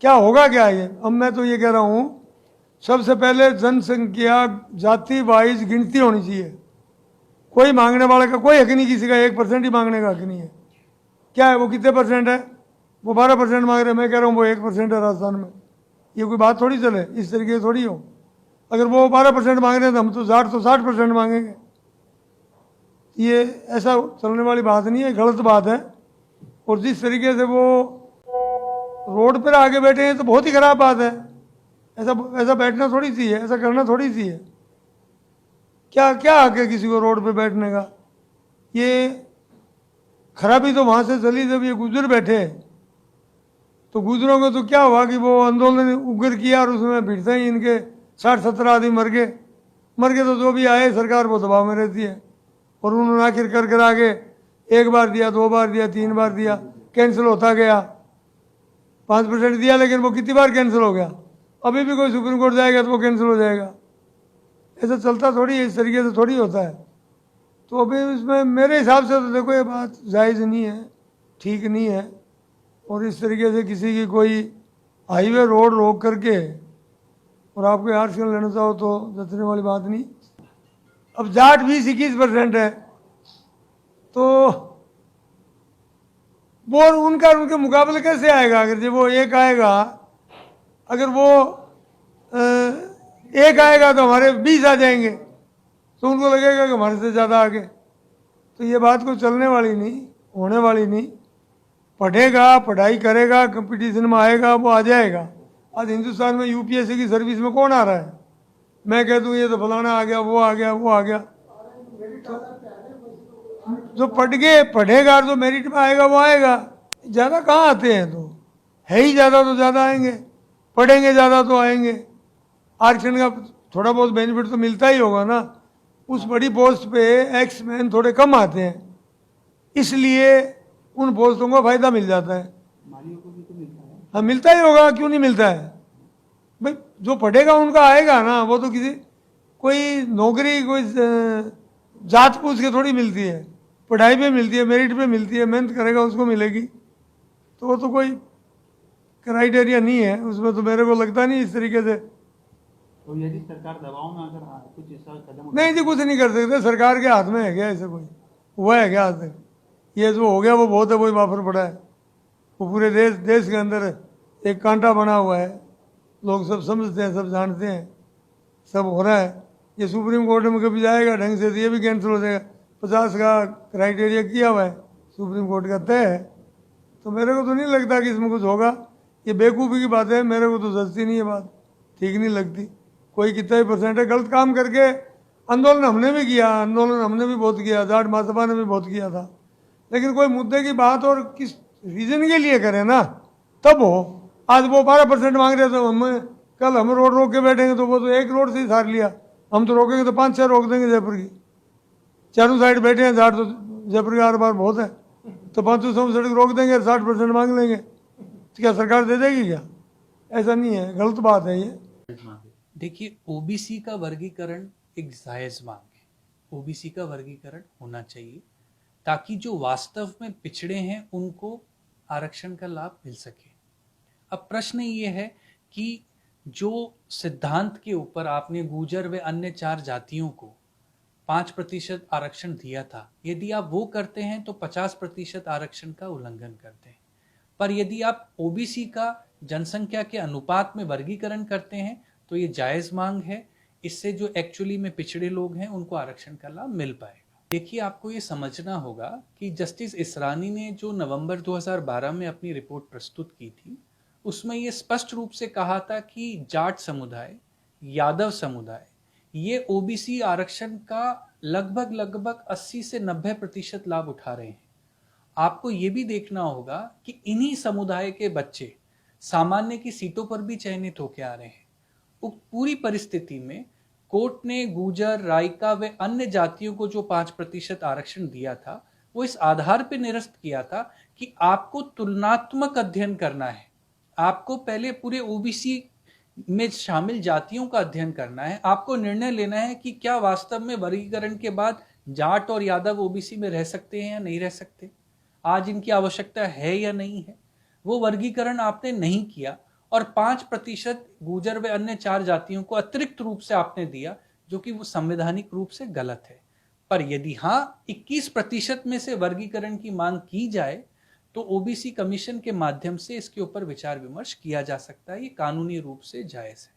क्या होगा क्या ये? अब मैं तो ये कह रहा हूँ, सबसे पहले जनसंख्या जाति वाइज गिनती होनी चाहिए। कोई मांगने वाले का कोई हक नहीं, किसी का 1% ही मांगने का हक नहीं है। क्या है वो, कितने परसेंट है? वो 12% मांग रहे हैं, मैं कह रहा हूँ वो 1% है राजस्थान में। ये कोई बात थोड़ी चले, इस तरीके से थोड़ी हो। अगर वो 12% मांग रहे हैं तो हम तो 60% मांगेंगे। ये ऐसा चलने वाली बात नहीं है, गलत बात है। और जिस तरीके से वो रोड पर आके बैठे हैं तो बहुत ही खराब बात है। ऐसा ऐसा बैठना थोड़ी सी है, ऐसा करना थोड़ी सी है। क्या क्या हक है किसी को रोड पे बैठने का? ये खराबी तो वहाँ से चली जब ये गुजर बैठे। तो गुजरों को तो क्या हुआ कि वो आंदोलन उग्र किया और उसमें भिड़ते ही इनके 60-70 आदमी मर गए। तो जो भी आए सरकार वो दबाव में रहती है। और उन्होंने आखिर कर आगे 1 बार दिया, 2 बार दिया, 3 बार दिया, कैंसिल होता गया। 5% दिया, लेकिन वो कितनी बार कैंसिल हो गया। अभी भी कोई सुप्रीम कोर्ट जाएगा तो वो कैंसिल हो जाएगा। ऐसा चलता थोड़ी है, इस तरीके से थोड़ी होता है। तो अभी इसमें मेरे हिसाब से तो देखो ये बात जायज़ नहीं है, ठीक नहीं है। और इस तरीके से किसी की कोई हाईवे रोड रोक करके और आपको आरक्षण लेना चाहो तो जचने वाली बात नहीं। अब जाट 20-21% है, तो वो उनका उनके मुकाबले कैसे आएगा? अगर जब वो एक आएगा, अगर वो एक आएगा तो हमारे 20 आ जाएंगे, तो उनको लगेगा कि हमारे से ज़्यादा आगे। तो ये बात कोई चलने वाली नहीं, होने वाली नहीं। पढ़ेगा, पढ़ाई करेगा, कंपटीशन में आएगा, वो आ जाएगा। आज हिंदुस्तान में यूपीएससी की सर्विस में कौन आ रहा है? मैं कह दूँ ये तो फलाना आ गया, वो आ गया, वो आ गया। तो जो पढ़ेगा जो मेरिट में आएगा वो आएगा। ज़्यादा कहाँ आते हैं? तो है ही ज़्यादा, तो ज़्यादा आएंगे। पढ़ेंगे ज़्यादा तो आएंगे। आरक्षण का थोड़ा बहुत बेनिफिट तो मिलता ही होगा ना। उस बड़ी पोस्ट पे एक्स मैन थोड़े कम आते हैं, इसलिए उन पोस्टों को फायदा मिल जाता है। को भी तो मिलता है। हाँ, मिलता ही होगा, क्यों नहीं मिलता है भाई? जो पढ़ेगा उनका आएगा ना। वो तो किसी कोई नौकरी कोई जात पूछ के थोड़ी मिलती है, पढ़ाई पे मिलती है, मेरिट पे मिलती है। मेहनत करेगा उसको मिलेगी। तो वो तो कोई क्राइटेरिया नहीं है उसमें, तो मेरे को लगता नहीं इस तरीके से। तो यदि सरकार दबाव में अगर कुछ ऐसा कदम नहीं जी, कुछ नहीं कर सकते। सरकार के हाथ में है क्या? ऐसा कोई हुआ है क्या आज तक? ये जो हो गया वो बहुत है, वही वापर पड़ा है। वो पूरे देश के अंदर एक कांटा बना हुआ है। लोग सब समझते हैं, सब जानते हैं, सब हो रहा है। ये सुप्रीम कोर्ट में कभी जाएगा ढंग से तो ये भी कैंसिल हो जाएगा। 50 का क्राइटेरिया किया हुआ है, सुप्रीम कोर्ट का तय है। तो मेरे को तो नहीं लगता कि इसमें कुछ होगा। ये बेवकूफ़ी की बात है, मेरे को तो सस्ती नहीं है बात, ठीक नहीं लगती। कोई कितना ही परसेंट है गलत काम करके। आंदोलन हमने भी किया, आंदोलन हमने भी बहुत किया, जाट महासभा ने भी बहुत किया था। लेकिन कोई मुद्दे की बात और किस रीज़न के लिए करें ना, तब हो। आज वो 12% मांग रहे, तो हम कल हम रोड रोक के बैठेंगे तो वो तो एक रोड से ही सार लिया। हम तो रोकेंगे तो 5-6 रोक देंगे जयपुर की। चारों साइड बैठे हैं जाट, तो जयपुर के आर पार बहुत है, तो 500 सड़क रोक देंगे, 60% मांग लेंगे। तो क्या सरकार दे देगी क्या? ऐसा नहीं है, गलत बात है ये। देखिए, ओबीसी का वर्गीकरण एक जायज मांग है। ओबीसी का वर्गीकरण होना चाहिए ताकि जो वास्तव में पिछड़े हैं उनको आरक्षण का लाभ मिल सके। अब प्रश्न ये है कि जो सिद्धांत के ऊपर आपने गुर्जर व अन्य 4 जातियों को 5% आरक्षण दिया था, यदि आप वो करते हैं तो 50% आरक्षण का उल्लंघन करते हैं। पर यदि आप ओबीसी का जनसंख्या के अनुपात में वर्गीकरण करते हैं तो ये जायज मांग है। इससे जो एक्चुअली में पिछड़े लोग हैं उनको आरक्षण का लाभ मिल पाएगा। देखिए, आपको ये समझना होगा कि जस्टिस इसरानी ने जो नवंबर 2012 में अपनी रिपोर्ट प्रस्तुत की थी, उसमें ये स्पष्ट रूप से कहा था कि जाट समुदाय, यादव समुदाय, ये ओबीसी आरक्षण का लगभग 80 से 90% लाभ उठा रहे हैं। आपको ये भी देखना होगा कि इन्हीं समुदाय के बच्चे सामान्य की सीटों पर भी चयनित होकर आ रहे हैं। पूरी परिस्थिति में कोर्ट ने गुर्जर, राइका व अन्य जातियों को जो 5% आरक्षण दिया था, वो इस आधार पर निरस्त किया था कि आपको तुलनात्मक अध्ययन करना है। आपको पहले पूरे ओबीसी में शामिल जातियों का अध्ययन करना है। आपको निर्णय लेना है कि क्या वास्तव में वर्गीकरण के बाद जाट और यादव ओबीसी में रह सकते हैं या नहीं रह सकते, आज इनकी आवश्यकता है या नहीं है। वो वर्गीकरण आपने नहीं किया और 5% गुर्जर व अन्य 4 जातियों को अतिरिक्त रूप से आपने दिया, जो कि वो संवैधानिक रूप से गलत है। पर यदि हाँ 21% में से वर्गीकरण की मांग की जाए तो ओबीसी कमीशन के माध्यम से इसके ऊपर विचार विमर्श किया जा सकता है। ये कानूनी रूप से जायज है।